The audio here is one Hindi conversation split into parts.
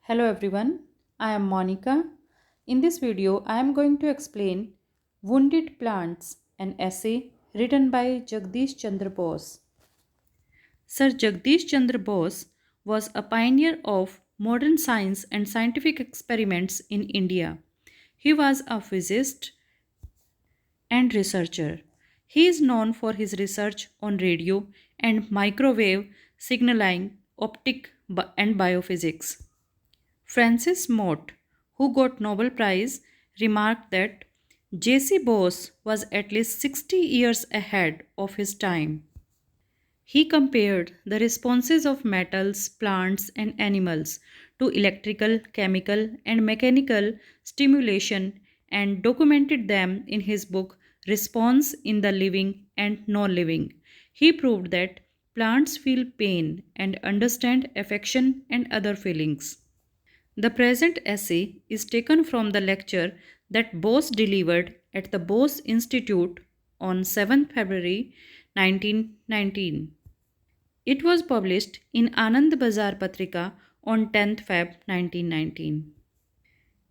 Hello everyone, I am Monica. In this video, I am going to explain Wounded Plants, an essay written by Jagdish Chandra Bose. Sir Jagdish Chandra Bose was a pioneer of modern science and scientific experiments in India. He was a physicist and researcher. He is known for his research on radio and microwave signaling, and biophysics. Francis Mott, who got Nobel Prize, remarked that J.C. Bose was at least 60 years ahead of his time. He compared the responses of metals, plants, and animals to electrical, chemical, and mechanical stimulation and documented them in his book Response in the Living and Non Living. He proved that plants feel pain and understand affection and other feelings. The present essay is taken from the lecture that Bose delivered at the Bose Institute on 7th February 1919. It was published in Anand Bazar Patrika on 10th Feb 1919.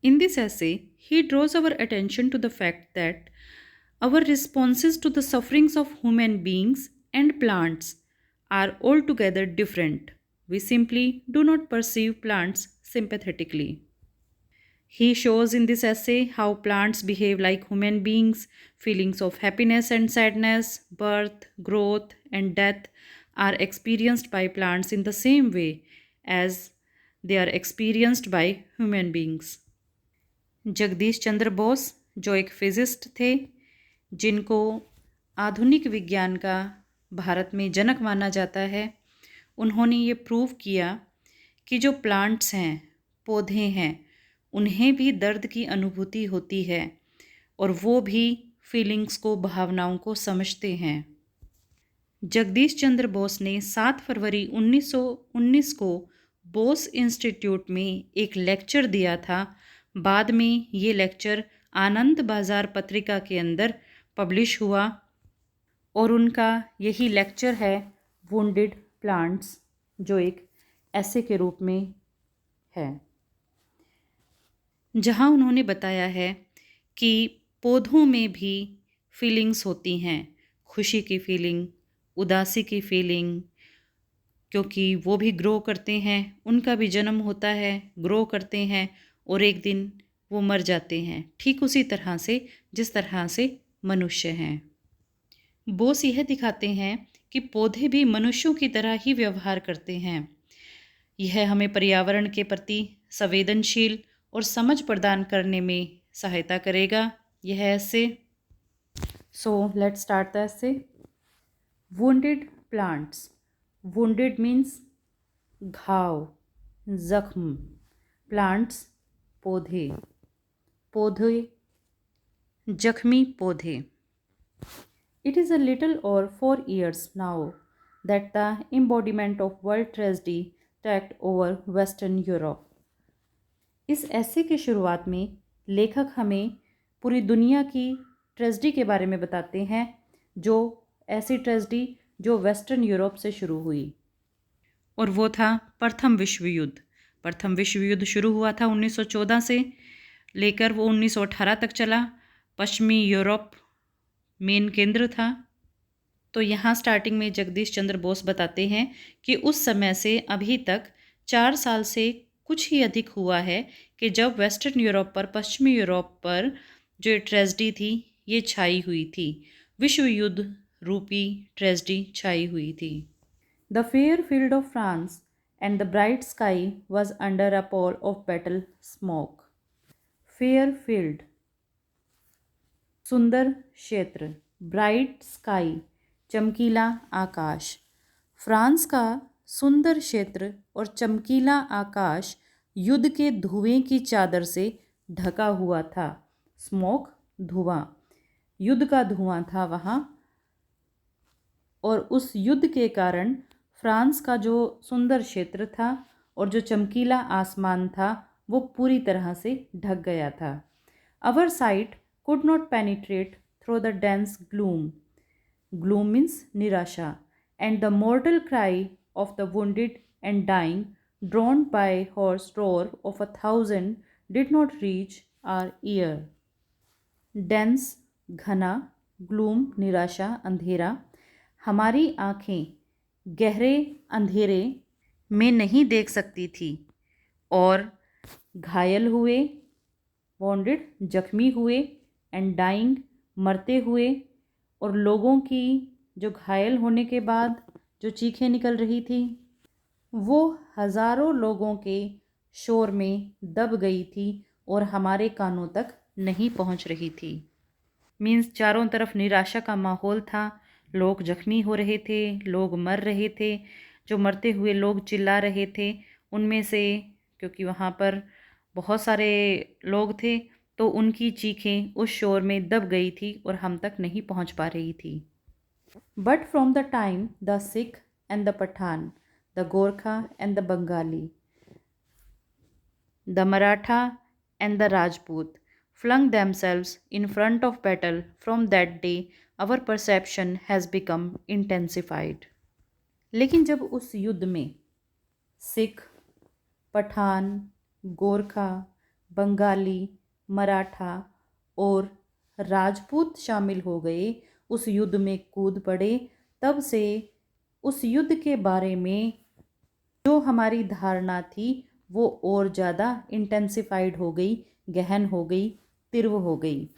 In this essay, he draws our attention to the fact that our responses to the sufferings of human beings and plants are altogether different. We simply do not perceive plants sympathetically. He shows in this essay how plants behave like human beings. Feelings of happiness and sadness, birth, growth, and death are experienced by plants in the same way as they are experienced by human beings. Jagdish Chandra Bose जो एक फिजिस्ट थे जिनको आधुनिक विज्ञान का भारत में जनक माना जाता है, उन्होंने ये प्रूव किया कि जो प्लांट्स हैं, पौधे हैं, उन्हें भी दर्द की अनुभूति होती है और वो भी फीलिंग्स को, भावनाओं को समझते हैं। जगदीश चंद्र बोस ने 7 फरवरी 1919 को बोस इंस्टीट्यूट में एक लेक्चर दिया था। बाद में ये लेक्चर आनंद बाज़ार पत्रिका के अंदर पब्लिश हुआ और उनका यही लेक्चर है वुंडेड प्लांट्स, जो एक ऐसे के रूप में है, जहां उन्होंने बताया है कि पौधों में भी फीलिंग्स होती हैं, खुशी की फीलिंग, उदासी की फीलिंग, क्योंकि वो भी ग्रो करते हैं, उनका भी जन्म होता है, ग्रो करते हैं और एक दिन वो मर जाते हैं, ठीक उसी तरह से जिस तरह से मनुष्य हैं। बोस यह दिखाते हैं कि पौधे भी मनुष्यों की तरह ही व्यवहार करते हैं। यह हमें पर्यावरण के प्रति संवेदनशील और समझ प्रदान करने में सहायता करेगा। यह ऐसे लेट्स स्टार्ट द ऐसे। Wounded plants. वुंडेड मीन्स घाव, जख्म। प्लांट्स पौधे, पौधे जख्मी पौधे। It is a little over 4 years now that the embodiment of world tragedy took over Western Europe. इस ऐसे की शुरुआत में लेखक हमें पूरी दुनिया की ट्रेजडी के बारे में बताते हैं, जो ऐसी ट्रेजडी जो वेस्टर्न यूरोप से शुरू हुई, और वो था प्रथम विश्व युद्ध। प्रथम विश्व युद्ध शुरू हुआ था 1914 से लेकर वो 1918 तक चला। पश्चिमी यूरोप मेन केंद्र था। तो यहाँ स्टार्टिंग में जगदीश चंद्र बोस बताते हैं कि उस समय से अभी तक 4 साल से कुछ ही अधिक हुआ है कि जब वेस्टर्न यूरोप पर, पश्चिमी यूरोप पर जो ट्रेजडी थी ये छाई हुई थी, विश्व युद्ध रूपी ट्रेजडी छाई हुई थी। The fair field of France and the bright sky was under a pall of battle smoke. Fair field, सुंदर क्षेत्र, ब्राइट स्काई, चमकीला आकाश। फ्रांस का सुंदर क्षेत्र और चमकीला आकाश युद्ध के धुएं की चादर से ढका हुआ था। स्मोक, धुआं, युद्ध का धुआं था वहाँ, और उस युद्ध के कारण फ्रांस का जो सुंदर क्षेत्र था और जो चमकीला आसमान था वो पूरी तरह से ढक गया था। Our sight could not penetrate through the dense gloom. Gloom means निराशा, and the mortal cry of the wounded and dying drawn by horse roar of 1,000, did not reach our ear. Dense, घना, gloom, निराशा, अंधेरा. हमारी आँखें गहरे अंधेरे में नहीं देख सकती थी और घायल हुए, wounded, जख्मी हुए, and dying, मरते हुए, और लोगों की जो घायल होने के बाद जो चीखें निकल रही थी वो हज़ारों लोगों के शोर में दब गई थी और हमारे कानों तक नहीं पहुंच रही थी. मीन्स चारों तरफ निराशा का माहौल था. लोग जख्मी हो रहे थे, लोग मर रहे थे. जो मरते हुए लोग चिल्ला रहे थे उनमें से, क्योंकि वहाँ पर बहुत सारे लोग थे, तो उनकी चीखें उस शोर में दब गई थी और हम तक नहीं पहुँच पा रही थी. But from the time the Sikh and the Pathan, the Gorkha and the Bengali, the Maratha and the Rajput flung themselves in front of battle, from that day our perception has become intensified. लेकिन जब उस युद्ध में सिख, पठान, गोरखा, बंगाली, मराठा और राजपूत शामिल हो गए, उस युद्ध में कूद पड़े, तब से उस युद्ध के बारे में जो हमारी धारणा थी वो और ज़्यादा इंटेंसिफाइड हो गई, गहन हो गई, तीव्र हो गई.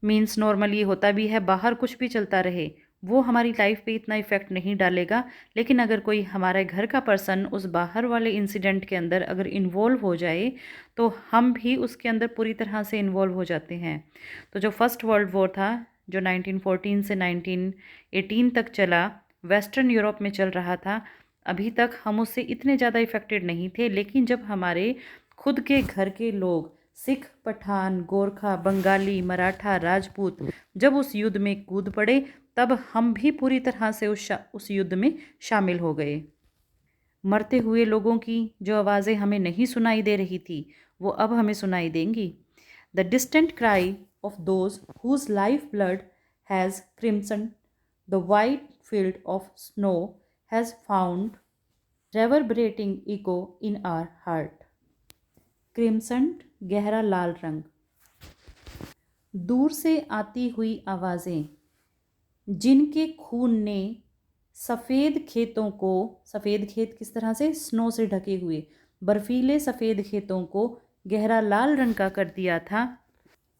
मीन्स नॉर्मली होता भी है, बाहर कुछ भी चलता रहे वो हमारी लाइफ पे इतना इफ़ेक्ट नहीं डालेगा, लेकिन अगर कोई हमारे घर का पर्सन उस बाहर वाले इंसिडेंट के अंदर अगर इन्वॉल्व हो जाए तो हम भी उसके अंदर पूरी तरह से इन्वॉल्व हो जाते हैं. तो जो फर्स्ट वर्ल्ड वॉर था, जो 1914 से 1918 तक चला, वेस्टर्न यूरोप में चल रहा था, अभी तक हम उससे इतने ज़्यादा इफ़ेक्टेड नहीं थे. लेकिन जब हमारे खुद के घर के लोग सिख, पठान, गोरखा, बंगाली, मराठा, राजपूत जब उस युद्ध में कूद पड़े, तब हम भी पूरी तरह से उस युद्ध में शामिल हो गए. मरते हुए लोगों की जो आवाज़ें हमें नहीं सुनाई दे रही थी वो अब हमें सुनाई देंगी. The distant cry of those whose life blood has crimson the white field of snow has found reverberating echo in our heart. Crimson, गहरा लाल रंग. दूर से आती हुई आवाज़ें जिनके खून ने सफ़ेद खेतों को, सफ़ेद खेत किस तरह से, स्नो से ढके हुए बर्फीले सफ़ेद खेतों को गहरा लाल रंग का कर दिया था,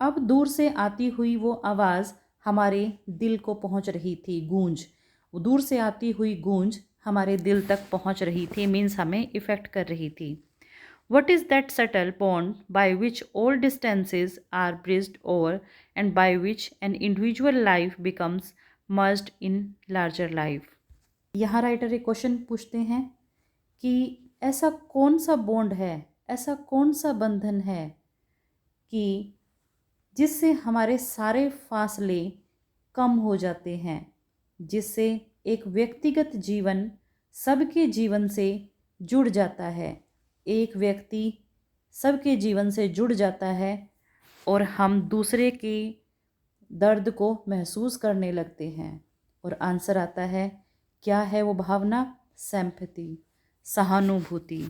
अब दूर से आती हुई वो आवाज़ हमारे दिल को पहुंच रही थी. गूंज, वो दूर से आती हुई गूंज हमारे दिल तक पहुंच रही थी, मीन्स हमें इफ़ेक्ट कर रही थी. What is that subtle bond by which all distances are bridged over and by which an individual life becomes merged in larger life? यहाँ राइटर एक क्वेश्चन पूछते हैं कि ऐसा कौन सा बॉन्ड है, ऐसा कौन सा बंधन है कि जिससे हमारे सारे फासले कम हो जाते हैं, जिससे एक व्यक्तिगत जीवन सबके जीवन से जुड़ जाता है. एक व्यक्ति सबके जीवन से जुड़ जाता है और हम दूसरे के दर्द को महसूस करने लगते हैं. और आंसर आता है, क्या है वो भावना? सिंपैथी, सहानुभूति.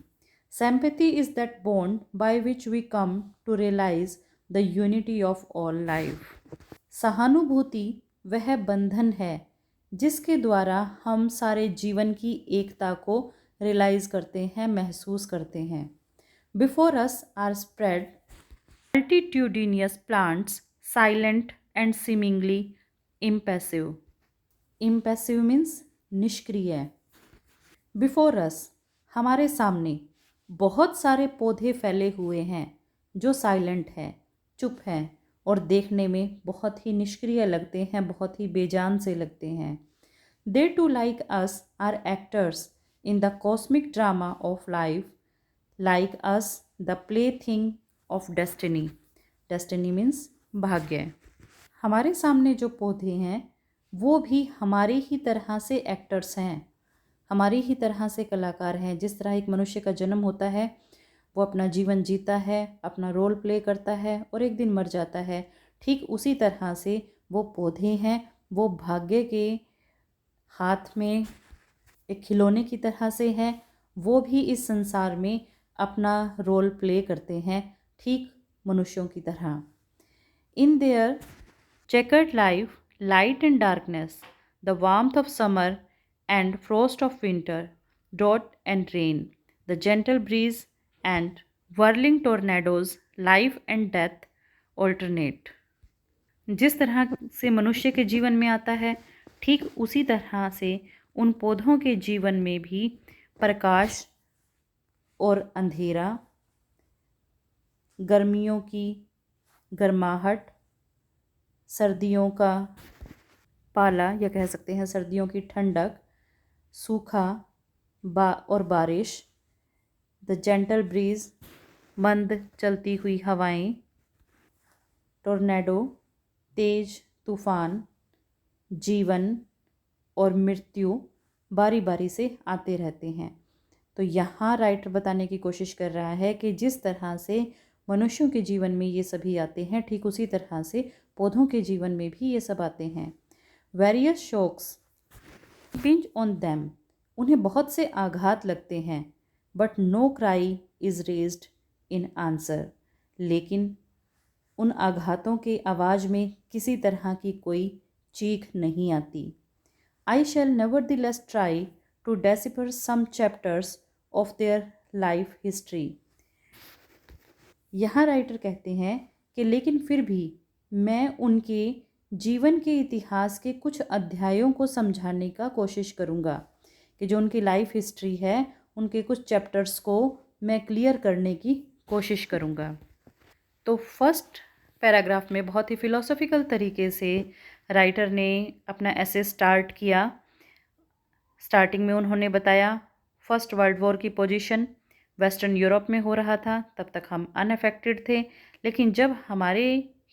Sympathy is that bond by which we come to realise the unity of all life. सहानुभूति वह बंधन है जिसके द्वारा हम सारे जीवन की एकता को रियलाइज़ करते हैं, महसूस करते हैं. Before us are spread multitudinous plants, silent and seemingly impassive. Impassive means निष्क्रिय. बिफोर अस, हमारे सामने बहुत सारे पौधे फैले हुए हैं जो साइलेंट हैं, चुप हैं और देखने में बहुत ही निष्क्रिय लगते हैं, बहुत ही बेजान से लगते हैं. They too like us are actors in the cosmic drama of life, like us the plaything of destiny. Destiny means भाग्य. हमारे सामने जो पौधे हैं वो भी हमारे ही तरह से एक्टर्स हैं, हमारी ही तरह से कलाकार हैं. जिस तरह एक मनुष्य का जन्म होता है, वो अपना जीवन जीता है, अपना रोल प्ले करता है और एक दिन मर जाता है, ठीक उसी तरह से वो पौधे हैं, वो भाग्य के हाथ में एक खिलौने की तरह से हैं वो भी इस संसार में अपना रोल प्ले करते हैं, ठीक मनुष्यों की तरह। In their checkered life, light and darkness, the warmth of summer and frost of winter, drought and rain, the gentle breeze and whirling tornadoes, life and death alternate. जिस तरह से मनुष्य के जीवन में आता है, ठीक उसी तरह से उन पौधों के जीवन में भी प्रकाश और अंधेरा, गर्मियों की गर्माहट, सर्दियों का पाला या कह सकते हैं सर्दियों की ठंडक, सूखा और बारिश, द जेंटल ब्रीज मंद चलती हुई हवाएं, टोर्नेडो तेज तूफान, जीवन और मृत्यु बारी बारी से आते रहते हैं। तो यहाँ राइटर बताने की कोशिश कर रहा है कि जिस तरह से मनुष्यों के जीवन में ये सभी आते हैं, ठीक उसी तरह से पौधों के जीवन में भी ये सब आते हैं। Various shocks pinch on them, उन्हें बहुत से आघात लगते हैं, but no cry is raised in answer, लेकिन उन आघातों के आवाज़ में किसी तरह की कोई चीख नहीं आती। I shall nevertheless try to decipher some chapters of their life history. यहाँ राइटर कहते हैं कि लेकिन फिर भी मैं उनके जीवन के इतिहास के कुछ अध्यायों को समझाने का कोशिश करूँगा, कि जो उनकी लाइफ हिस्ट्री है उनके कुछ चैप्टर्स को मैं क्लियर करने की कोशिश करूँगा। तो फर्स्ट पैराग्राफ में बहुत ही फ़िलोसॉफ़िकल तरीके से राइटर ने अपना ऐसे स्टार्ट किया। स्टार्टिंग में उन्होंने बताया फर्स्ट वर्ल्ड वॉर की पोजीशन वेस्टर्न यूरोप में हो रहा था, तब तक हम अनअफेक्टेड थे, लेकिन जब हमारे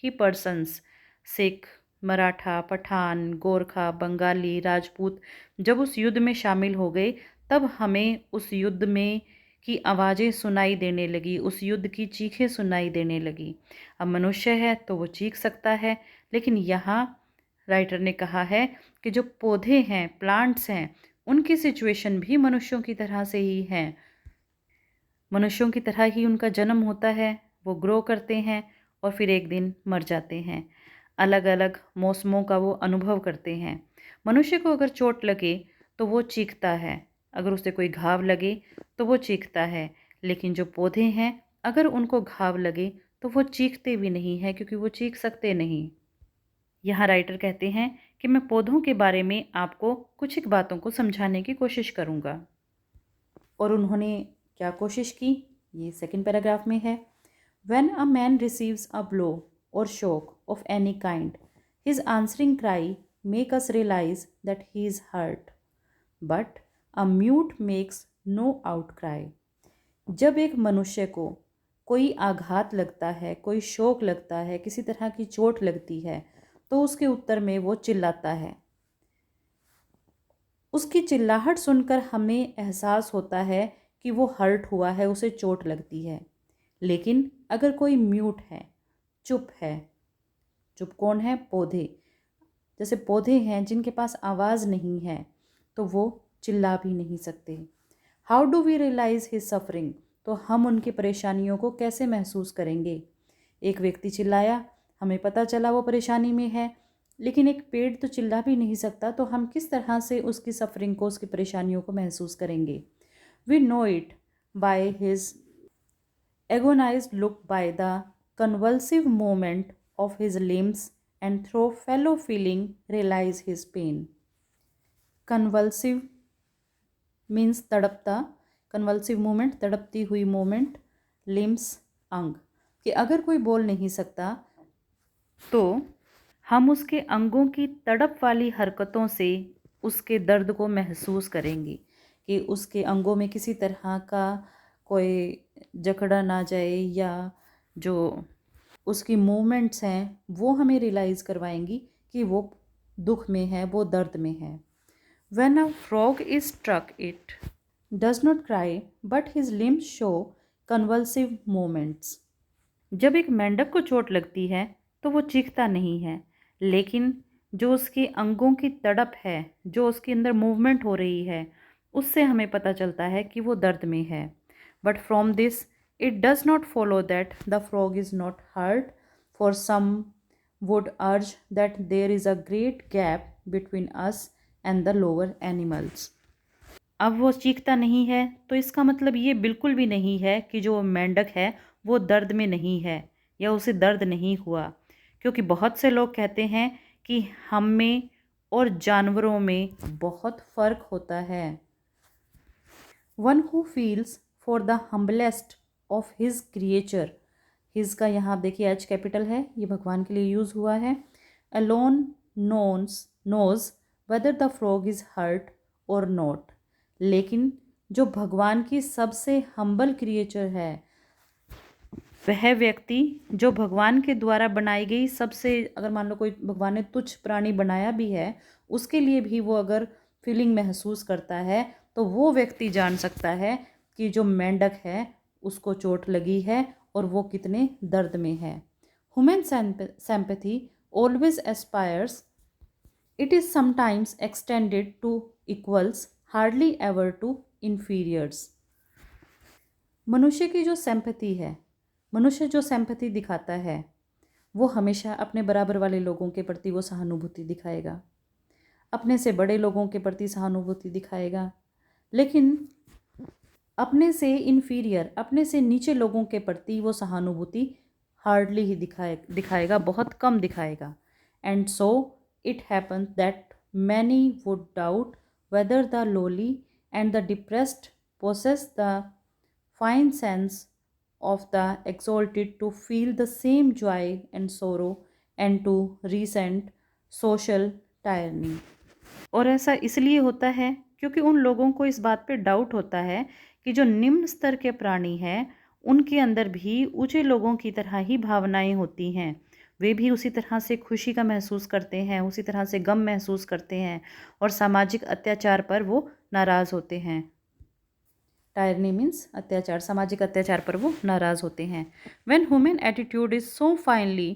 ही पर्सन्स सिख, मराठा, पठान, गोरखा, बंगाली, राजपूत जब उस युद्ध में शामिल हो गए, तब हमें उस युद्ध में की आवाज़ें सुनाई देने लगी, उस युद्ध की चीखें सुनाई देने लगी। अब मनुष्य है तो वो चीख सकता है, लेकिन यहाँ राइटर ने कहा है कि जो पौधे हैं, प्लांट्स हैं, उनकी सिचुएशन भी मनुष्यों की तरह से ही है। मनुष्यों की तरह ही उनका जन्म होता है, वो ग्रो करते हैं और फिर एक दिन मर जाते हैं। अलग अलग मौसमों का वो अनुभव करते हैं। मनुष्य को अगर चोट लगे तो वो चीखता है, अगर उसे कोई घाव लगे तो वो चीखता है, लेकिन जो पौधे हैं अगर उनको घाव लगे तो वो चीखते भी नहीं हैं, क्योंकि वो चीख सकते नहीं। यहाँ राइटर कहते हैं कि मैं पौधों के बारे में आपको कुछ एक बातों को समझाने की कोशिश करूँगा। और उन्होंने क्या कोशिश की, ये सेकंड पैराग्राफ में है। When a man receives a blow or shock of any kind, his answering cry make us realize that he is hurt, but a mute makes no outcry. जब एक मनुष्य को कोई आघात लगता है, कोई शोक लगता है, किसी तरह की चोट लगती है, तो उसके उत्तर में वो चिल्लाता है। उसकी चिल्लाहट सुनकर हमें एहसास होता है कि वो हर्ट हुआ है, उसे चोट लगती है। लेकिन अगर कोई म्यूट है, चुप है, चुप कौन है? पौधे। जैसे पौधे हैं जिनके पास आवाज़ नहीं है, तो वो चिल्ला भी नहीं सकते। How do we realise his suffering, तो हम उनकी परेशानियों को कैसे महसूस करेंगे? एक व्यक्ति चिल्लाया, हमें पता चला वो परेशानी में है, लेकिन एक पेड़ तो चिल्ला भी नहीं सकता, तो हम किस तरह से उसकी सफरिंग को, उसकी परेशानियों को महसूस करेंगे? We know it by his agonized look, by the convulsive movement of his limbs, and through fellow feeling realize his pain. Convulsive means तड़पता, convulsive movement तड़पती हुई movement, limbs अंग, कि अगर कोई बोल नहीं सकता तो हम उसके अंगों की तड़प वाली हरकतों से उसके दर्द को महसूस करेंगे, कि उसके अंगों में किसी तरह का कोई जकड़ा ना जाए, या जो उसकी मूवमेंट्स हैं वो हमें रियलाइज़ करवाएंगी कि वो दुख में है, वो दर्द में है। When a frog is struck, it does not cry, but his limbs show convulsive movements. जब एक मेंढक को चोट लगती है तो वो चीखता नहीं है, लेकिन जो उसके अंगों की तड़प है, जो उसके अंदर मूवमेंट हो रही है, उससे हमें पता चलता है कि वो दर्द में है। But from this it does not follow that the frog is not hurt, for some would urge that there is a great gap between us and the lower animals. अब वो चीखता नहीं है तो इसका मतलब ये बिल्कुल भी नहीं है कि जो मेंढक है वो दर्द में नहीं है या उसे दर्द नहीं हुआ, क्योंकि बहुत से लोग कहते हैं कि हम में और जानवरों में बहुत फ़र्क होता है। One who feels for the humblest of his creature, his का यहाँ देखिए एच कैपिटल है, ये भगवान के लिए यूज़ हुआ है। Alone knows whether the frog is hurt और नॉट, लेकिन जो भगवान की सबसे हम्बल क्रिएचर है, वह व्यक्ति जो भगवान के द्वारा बनाई गई सबसे, अगर मान लो कोई भगवान ने तुच्छ प्राणी बनाया भी है, उसके लिए भी वो अगर फीलिंग महसूस करता है तो वो व्यक्ति जान सकता है कि जो मेंढक है उसको चोट लगी है और वो कितने दर्द में है। Human sympathy always aspires, it is sometimes extended to equals, hardly ever to inferiors। मनुष्य की जो सिंपैथी है, मनुष्य जो सिंपैथी दिखाता है वो हमेशा अपने बराबर वाले लोगों के प्रति वो सहानुभूति दिखाएगा, अपने से बड़े लोगों के प्रति सहानुभूति दिखाएगा, लेकिन अपने से इन्फीरियर, अपने से नीचे लोगों के प्रति वो सहानुभूति हार्डली ही दिखाएगा, बहुत कम दिखाएगा। And so it happens that many would doubt whether the lolly and the depressed possess the fine sense of the exalted to feel the same joy and sorrow and to resent social tyranny। और ऐसा इसलिए होता है क्योंकि उन लोगों को इस बात पे डाउट होता है कि जो निम्न स्तर के प्राणी हैं उनके अंदर भी ऊंचे लोगों की तरह ही भावनाएं होती हैं, वे भी उसी तरह से खुशी का महसूस करते हैं, उसी तरह से गम महसूस करते हैं और सामाजिक अत्याचार पर वो नाराज़ होते हैं। टायरनी मीन्स अत्याचार, सामाजिक अत्याचार पर वो नाराज़ होते हैं। When human attitude is so finely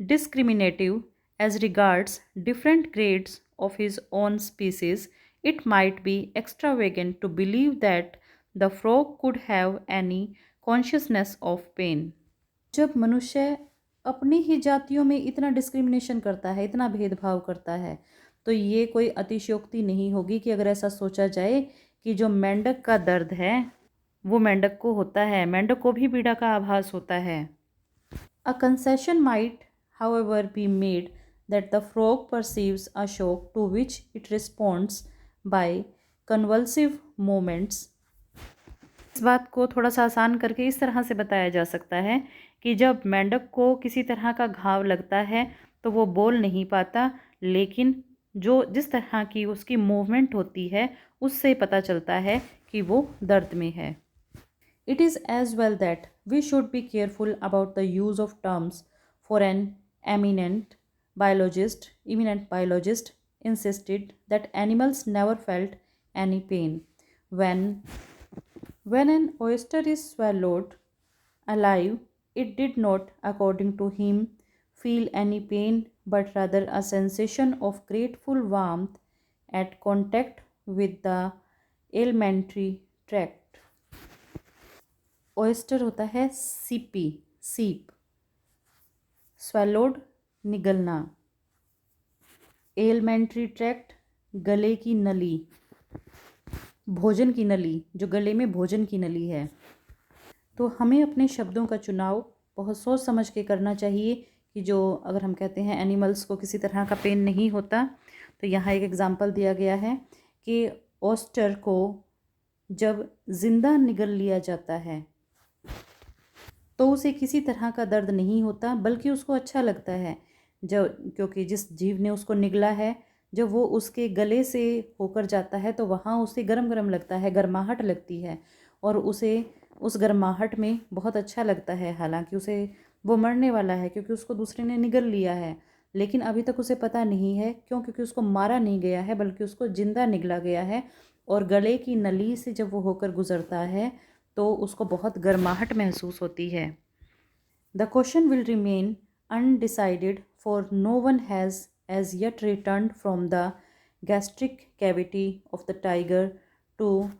discriminative as regards different grades of his own species, it might be extravagant to believe that the frog could have any consciousness of pain। जब मनुष्य अपनी ही जातियों में इतना डिस्क्रिमिनेशन करता है, इतना भेदभाव करता है, तो ये कोई अतिशयोक्ति नहीं होगी कि अगर ऐसा सोचा जाए कि जो मेंढक का दर्द है वो मेंढक को होता है, मेंढक को भी पीड़ा का आभास होता है। A concession might however be made that the frog perceives a shock to which it responds by convulsive movements। इस बात को थोड़ा सा आसान करके इस तरह से बताया जा सकता है कि जब मेंढक को किसी तरह का घाव लगता है तो वो बोल नहीं पाता, लेकिन जो जिस तरह की उसकी मूवमेंट होती है उससे पता चलता है कि वो दर्द में है। It is as well that we should be careful about the use of terms, for an eminent biologist insisted that animals never felt any pain. When an oyster is swallowed alive, it did not, according to him, feel any pain, but rather a sensation of grateful warmth at contact with the alimentary tract। Oyster होता है सीपी, सीप, स्वेलोड निगलना, एलिमेंट्री ट्रैक्ट गले की नली, भोजन की नली, जो गले में भोजन की नली है। तो हमें अपने शब्दों का चुनाव बहुत सोच समझ के करना चाहिए कि जो अगर हम कहते हैं एनिमल्स को किसी तरह का पेन नहीं होता, तो यहाँ एक एग्जांपल दिया गया है कि ऑयस्टर को जब जिंदा निगल लिया जाता है तो उसे किसी तरह का दर्द नहीं होता, बल्कि उसको अच्छा लगता है, जब क्योंकि जिस जीव ने उसको निगला है जब वो उसके गले से होकर जाता है तो वहाँ उसे गरम गरम लगता है, गर्माहट लगती है और उसे उस गर्माहट में बहुत अच्छा लगता है। हालांकि उसे वो मरने वाला है क्योंकि उसको दूसरे ने निगल लिया है, लेकिन अभी तक उसे पता नहीं है क्यों, क्योंकि उसको मारा नहीं गया है बल्कि उसको जिंदा निगला गया है। और गले की नली से जब वो होकर गुजरता है तो उसको बहुत गर्माहट महसूस होती है। The question will remain undecided for no one has as yet returned from the gastric cavity of the tiger to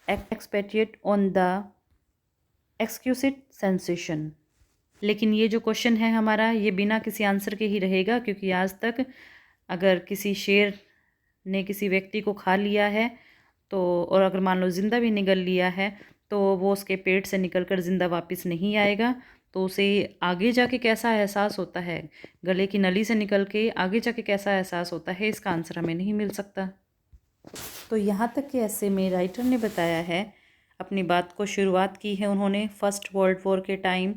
expatiate on the exquisite sensation। लेकिन ये जो क्वेश्चन है हमारा, ये बिना किसी आंसर के ही रहेगा, क्योंकि आज तक अगर किसी शेर ने किसी व्यक्ति को खा लिया है तो, और अगर मान लो ज़िंदा भी निगल लिया है, तो वो उसके पेट से निकलकर ज़िंदा वापस नहीं आएगा। तो उसे आगे जाके कैसा एहसास होता है, गले की नली से निकल के आगे जाके कैसा एहसास होता है, इसका आंसर हमें नहीं मिल सकता। तो यहाँ तक के ऐसे में राइटर ने बताया है, अपनी बात को शुरुआत की है उन्होंने फर्स्ट वर्ल्ड वॉर के टाइम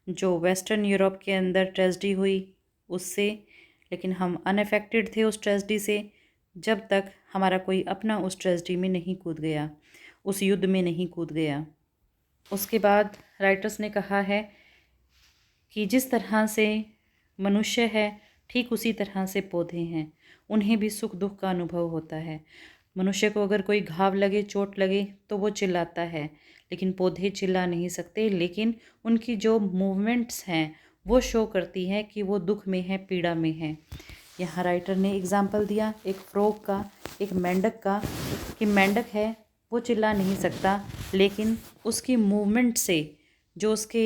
जो वेस्टर्न यूरोप के अंदर ट्रेजेडी हुई उससे, लेकिन हम अनअफेक्टेड थे उस ट्रेजेडी से जब तक हमारा कोई अपना उस ट्रेजेडी में नहीं कूद गया, उस युद्ध में नहीं कूद गया। उसके बाद राइटर्स ने कहा है कि जिस तरह से मनुष्य है ठीक उसी तरह से पौधे हैं, उन्हें भी सुख दुख का अनुभव होता है। मनुष्य को अगर कोई घाव लगे, चोट लगे तो वो चिल्लाता है, लेकिन पौधे चिल्ला नहीं सकते, लेकिन उनकी जो मूवमेंट्स हैं वो शो करती है कि वो दुख में है, पीड़ा में है। यहाँ राइटर ने एग्जाम्पल दिया एक फ्रॉग का, एक मेंढक का, कि मेंढक है वो चिल्ला नहीं सकता, लेकिन उसकी मूवमेंट से, जो उसके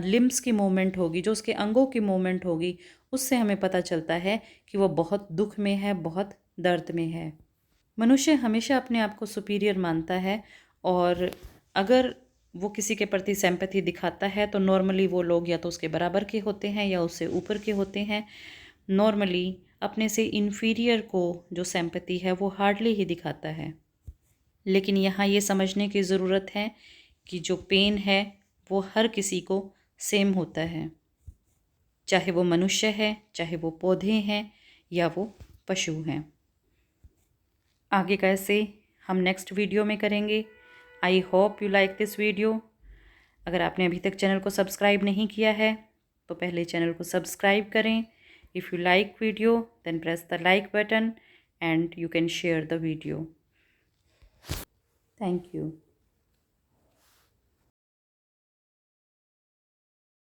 लिम्स की मूवमेंट होगी, जो उसके अंगों की मूवमेंट होगी, उससे हमें पता चलता है कि वो बहुत दुख में है, बहुत दर्द में है। मनुष्य हमेशा अपने आप को सुपीरियर मानता है, और अगर वो किसी के प्रति सिंपैथी दिखाता है तो नॉर्मली वो लोग या तो उसके बराबर के होते हैं या उससे ऊपर के होते हैं। नॉर्मली अपने से इन्फीरियर को जो सिंपैथी है वो हार्डली ही दिखाता है। लेकिन यहाँ ये समझने की ज़रूरत है कि जो पेन है वो हर किसी को सेम होता है, चाहे वो मनुष्य है, चाहे वो पौधे हैं या वो पशु हैं। आगे का ऐसे हम नेक्स्ट वीडियो में करेंगे। I hope you like this video. अगर आपने अभी तक चैनल को सब्सक्राइब नहीं किया है तो पहले चैनल को सब्सक्राइब करें। If you like video then press the like button and you can share the video. Thank you.